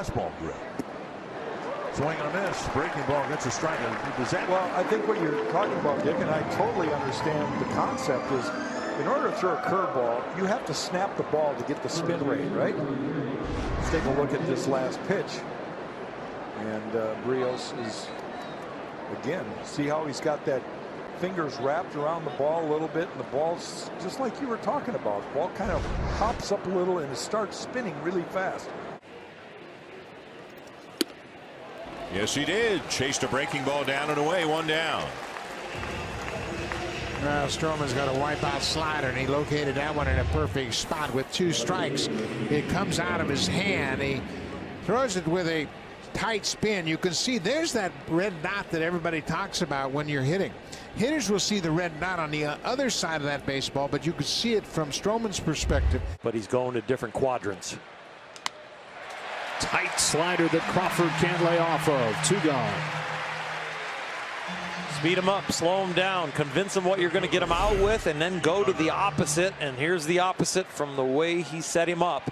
fastball grip. Swing and a miss. Breaking ball gets a strike. Does that? Well, I think what you're talking about, Dick, and I totally understand the concept, is in order to throw a curveball, you have to snap the ball to get the spin rate, right? Let's take a look at this last pitch. And Brios is, again, see how he's got that fingers wrapped around the ball a little bit, and the ball's just like you were talking about. The ball kind of hops up a little and it starts spinning really fast. Yes, he did. Chased a breaking ball down and away. One down. Stroman's got a wipeout slider, and he located that one in a perfect spot with 2 strikes. It comes out of his hand. He throws it with a tight spin. You can see there's that red dot that everybody talks about when you're hitting. Hitters will see the red dot on the other side of that baseball, but you can see it from Stroman's perspective. But he's going to different quadrants. Tight slider that Crawford can't lay off of. 2 gone. Speed him up, slow him down, convince him what you're going to get him out with, and then go to the opposite. And here's the opposite from the way he set him up.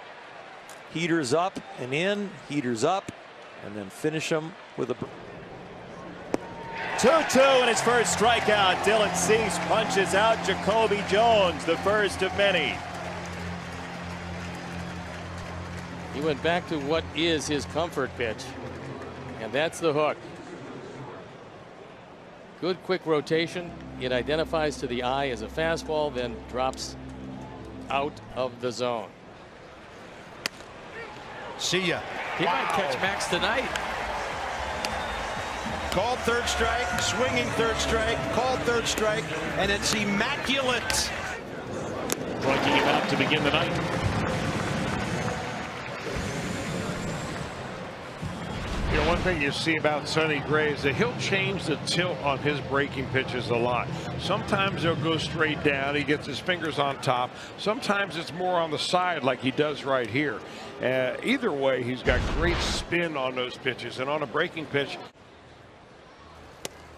Heaters up and in, heaters up, and then finish him with a 2-2 and his first strikeout. Dylan Cease punches out Jacoby Jones, the first of many. He went back to what is his comfort pitch, and that's the hook. Good quick rotation. It identifies to the eye as a fastball, then drops out of the zone. See ya. He might catch Max tonight. Called third strike, swinging third strike, called third strike, and it's immaculate. Striking him out to begin the night. You know, one thing you see about Sonny Gray is that he'll change the tilt on his breaking pitches a lot. Sometimes he'll go straight down. He gets his fingers on top. Sometimes it's more on the side like he does right here. Either way, he's got great spin on those pitches. And on a breaking pitch.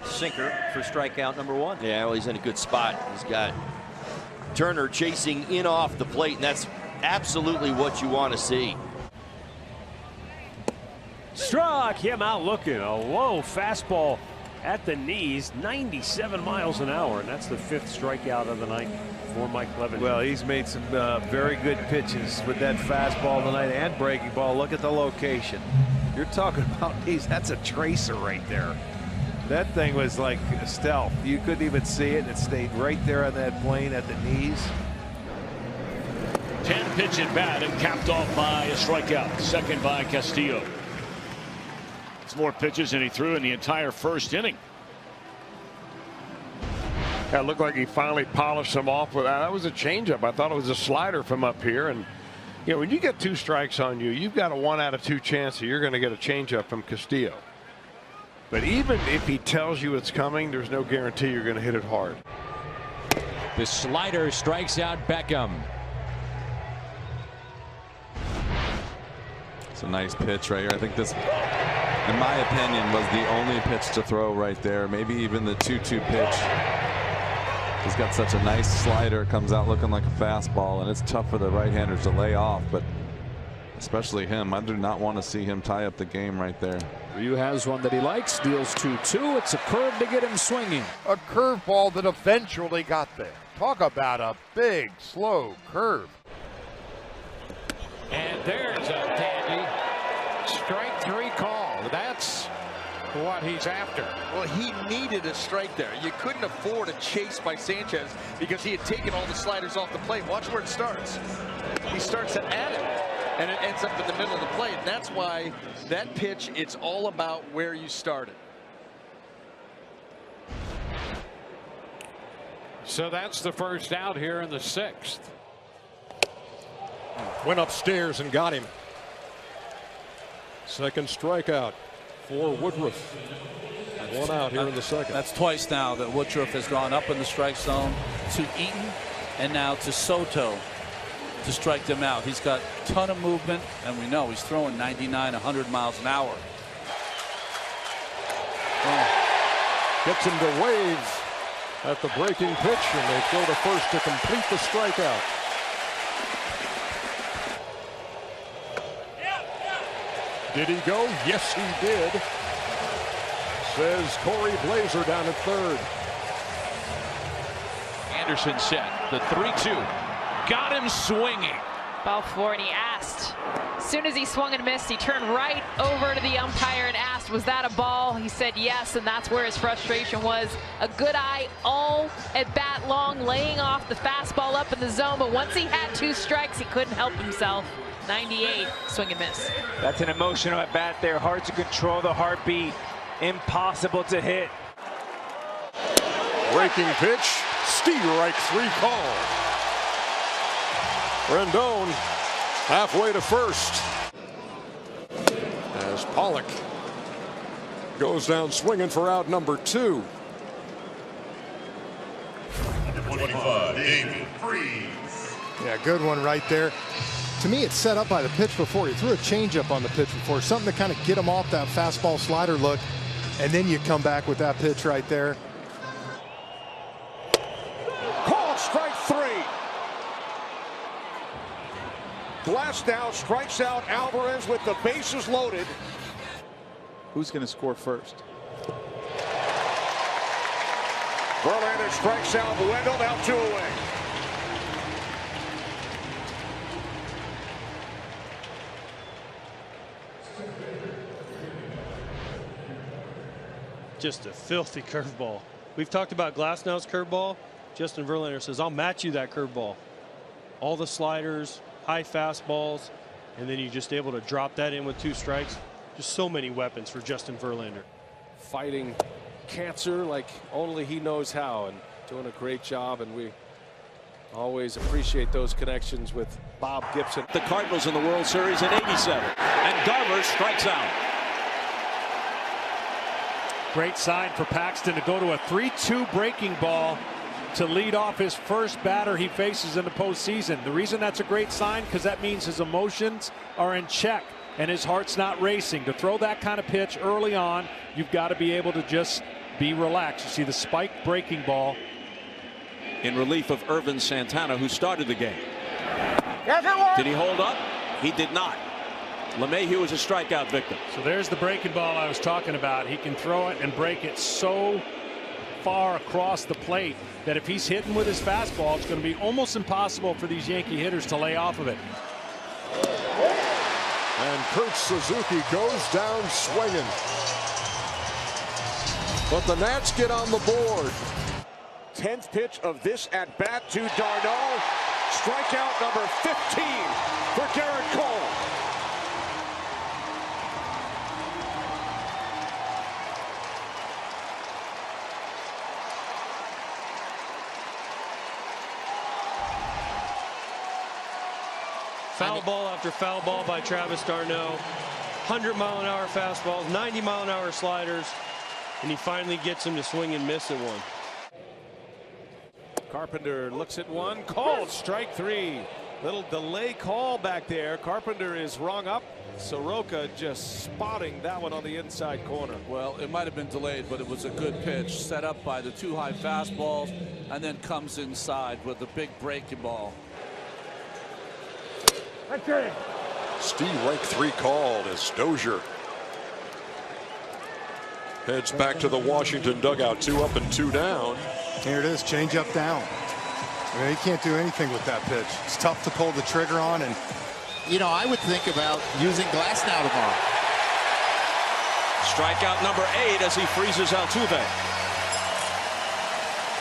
Sinker for strikeout number 1. Yeah, well, he's in a good spot. He's got Turner chasing in off the plate, and that's absolutely what you want to see. Struck him out looking. A low fastball at the knees, 97 miles an hour, and that's the 5th strikeout of the night for Mike Clevenger. Well, he's made some very good pitches with that fastball tonight and breaking ball. Look at the location. You're talking about that's a tracer right there. That thing was like stealth. You couldn't even see it. It stayed right there on that plane at the knees. 10 pitch at bat and capped off by a strikeout. Second by Castillo. It's more pitches than he threw in the entire first inning. It looked like he finally polished them off. That was a changeup. I thought it was a slider from up here. And, you know, when you get 2 strikes on you, you've got a 1 out of 2 chance that you're going to get a changeup from Castillo. But even if he tells you it's coming, there's no guarantee you're going to hit it hard. The slider strikes out Beckham. It's a nice pitch right here. I think this, in my opinion, was the only pitch to throw right there. Maybe even the 2-2 pitch. He's got such a nice slider, comes out looking like a fastball, and it's tough for the right-handers to lay off, but especially him. I do not want to see him tie up the game right there. Ryu has one that he likes, deals 2-2. It's a curve to get him swinging. A curveball that eventually got there. Talk about a big, slow curve. And there's a dandy strike 3 call. That's what he's after. Well, he needed a strike there. You couldn't afford a chase by Sanchez because he had taken all the sliders off the plate. Watch where it starts. He starts at it, and it ends up in the middle of the plate. And that's why that pitch, it's all about where you started. So that's the first out here in the 6th. Went upstairs and got him. Second strikeout for Woodruff. 1 out here in the 2nd. That's twice now that Woodruff has gone up in the strike zone to Eaton and now to Soto to strike them out. He's got a ton of movement, and we know he's throwing 99, 100 miles an hour. Gets him to wave at the breaking pitch, and they throw to first to complete the strikeout. Did he go? Yes, he did. Says Corey Blazer down at third. Anderson set the 3-2. Got him swinging. Ball 4, and he asked. As soon as he swung and missed, he turned right over to the umpire and asked, was that a ball? He said yes, and that's where his frustration was. A good eye all at bat long, laying off the fastball up in the zone, but once he had 2 strikes, he couldn't help himself. 98, swing and miss. That's an emotional at bat there. Hard to control the heartbeat. Impossible to hit. Breaking pitch. Strike 3 call. Rendon halfway to first. As Pollock goes down swinging for out number 2. 25, David Freeze. Yeah, good one right there. To me, it's set up by the pitch before. He threw a changeup on the pitch before, something to kind of get him off that fastball slider look, and then you come back with that pitch right there. Called strike 3. Glasnow strikes out Alvarez with the bases loaded. Who's going to score first? Verlander strikes out Wendell, now 2 away. Just a filthy curveball. We've talked about Glasnow's curveball. Justin Verlander says, I'll match you that curveball. All the sliders, high fastballs, and then you're just able to drop that in with 2 strikes. Just so many weapons for Justin Verlander. Fighting cancer like only he knows how, and doing a great job, and we always appreciate those connections with Bob Gibson. The Cardinals in the World Series in '87, and Garver strikes out. Great sign for Paxton to go to a 3-2 breaking ball to lead off his first batter he faces in the postseason. The reason that's a great sign, because that means his emotions are in check and his heart's not racing. To throw that kind of pitch early on, you've got to be able to just be relaxed. You see the spike breaking ball. In relief of Irvin Santana, who started the game. Did he hold up? He did not. LeMahieu is a strikeout victim. So there's the breaking ball I was talking about. He can throw it and break it so far across the plate that if he's hitting with his fastball, it's going to be almost impossible for these Yankee hitters to lay off of it. And Kurt Suzuki goes down swinging. But the Nats get on the board. 10th pitch of this at bat to Darno. Strikeout number 15 for Garrett Cole. Foul ball after foul ball by Travis d'Arnaud. 100-mile-an-hour fastballs, 90-mile-an-hour sliders, and he finally gets him to swing and miss at one. Carpenter looks at one, called strike 3. Little delay call back there. Carpenter is rung up. Soroka just spotting that one on the inside corner. Well, it might have been delayed, but it was a good pitch set up by the 2 high fastballs, and then comes inside with a big breaking ball. Strike 3 called as Dozier heads back to the Washington dugout. 2 up and 2 down. Here it is, change up down. I mean, he can't do anything with that pitch. It's tough to pull the trigger on, and You know, I would think about using Glasnow tomorrow. Strikeout number 8 as he freezes Altuve.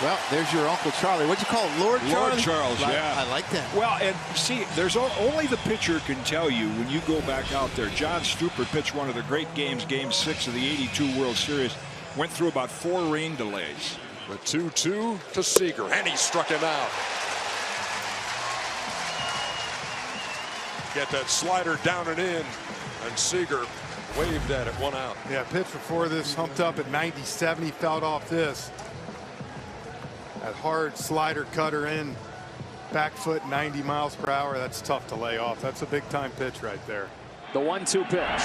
Well, there's your Uncle Charlie. What'd you call it, Lord Charlie? Lord Charles, yeah. I like that. Well, and see, there's only the pitcher can tell you when you go back out there. John Stupert pitched one of the great games, Game 6 of the '82 World Series. Went through about 4 rain delays. The 2-2 to Seager, and he struck him out. Get that slider down and in, and Seager waved at it, 1 out. Yeah, pitch before this humped up at 97. He fouled off this. That hard slider cutter in, back foot 90 miles per hour. That's tough to lay off. That's a big time pitch right there. The 1-2 pitch.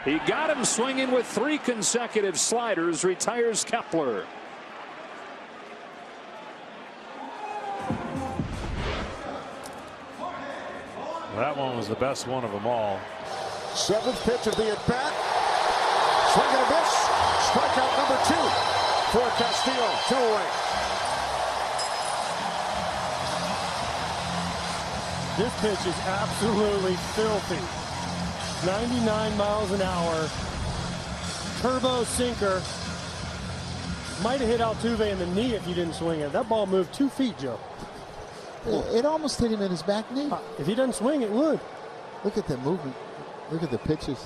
He got him swinging with 3 consecutive sliders. Retires Kepler. That one was the best one of them all. Seventh pitch of the at-bat. Swing and a miss. Strikeout number 2 for Castillo. 2 away. This pitch is absolutely filthy. 99 miles an hour. Turbo sinker. Might have hit Altuve in the knee if you didn't swing it. That ball moved 2 feet, Joe. It almost hit him in his back knee. If he doesn't swing, it would. Look at the movement. Look at the pitches.